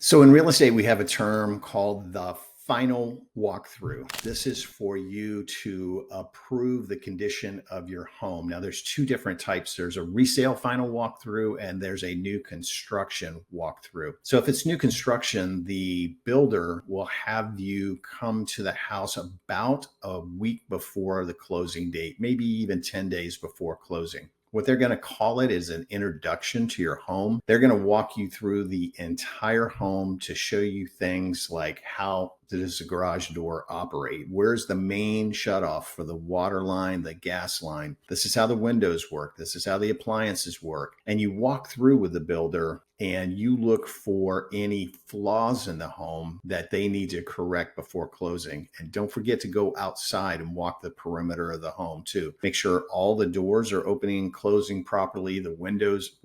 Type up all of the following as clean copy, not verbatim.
So in real estate, we have a term called the final walkthrough. This is for you to approve the condition of your home. Now, there's two different types. There's a resale final walkthrough and there's a new construction walkthrough. So if it's new construction, the builder will have you come to the house about a week before the closing date, maybe even 10 days before closing. What they're going to call it is an introduction to your home. They're going to walk you through the entire home to show you things like how does the garage door operate? Where's the main shutoff for the water line, the gas line? This is how the windows work. This is how the appliances work. And you walk through with the builder and you look for any flaws in the home that they need to correct before closing. And don't forget to go outside and walk the perimeter of the home too. Make sure all the doors are opening and closing properly. The windows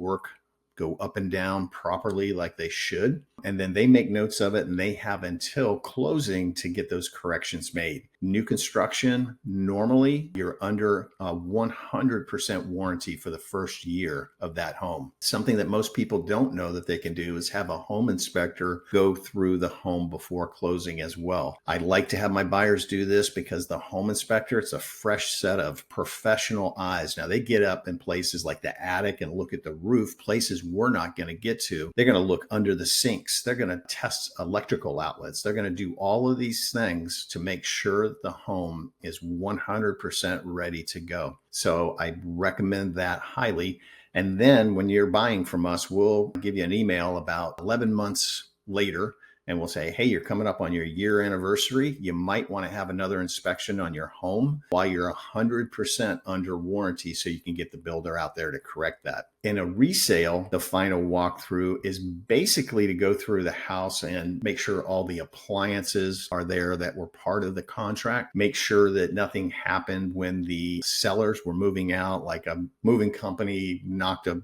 go up and down properly like they should. And then they make notes of it and they have until closing to get those corrections made. New construction, normally you're under a 100% warranty for the first year of that home. Something that most people don't know that they can do is have a home inspector go through the home before closing as well. I like to have my buyers do this because the home inspector, it's a fresh set of professional eyes. Now they get up in places like the attic and look at the roof, places we're not going to get to. They're going to look under the sinks. They're going to test electrical outlets. They're going to do all of these things to make sure the home is 100% ready to go. So I recommend that highly. And then when you're buying from us, we'll give you an email about 11 months later and we'll say, hey, you're coming up on your year anniversary. You might want to have another inspection on your home while you're 100% under warranty so you can get the builder out there to correct that. In a resale, the final walkthrough is basically to go through the house and make sure all the appliances are there that were part of the contract. Make sure that nothing happened when the sellers were moving out, like a moving company knocked a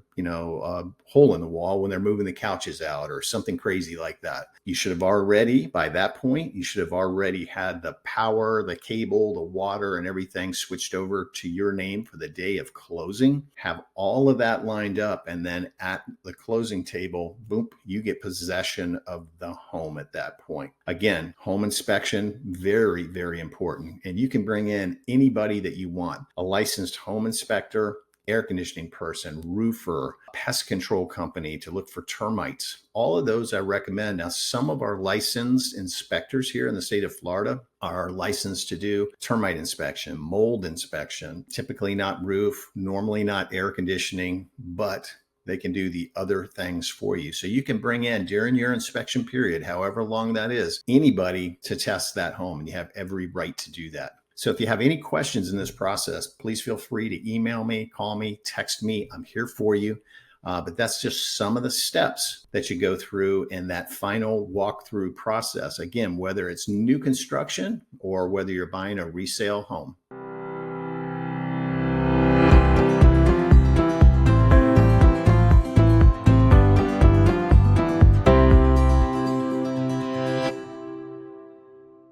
hole in the wall when they're moving the couches out or something crazy like that. You should have already, by that point, you should have already had the power, the cable, the water, and everything switched over to your name for the day of closing. Have all of that lined up. And then at the closing table, boom, you get possession of the home at that point. Again, home inspection, very, very important. And you can bring in anybody that you want, a licensed home inspector, air conditioning person, roofer, pest control company to look for termites. All of those I recommend. Now, some of our licensed inspectors here in the state of Florida are licensed to do termite inspection, mold inspection, typically not roof, normally not air conditioning, but they can do the other things for you. So you can bring in during your inspection period, however long that is, anybody to test that home, and you have every right to do that. So if you have any questions in this process, please feel free to email me, call me, text me. I'm here for you. But that's just some of the steps that you go through in that final walkthrough process. Again, whether it's new construction or whether you're buying a resale home.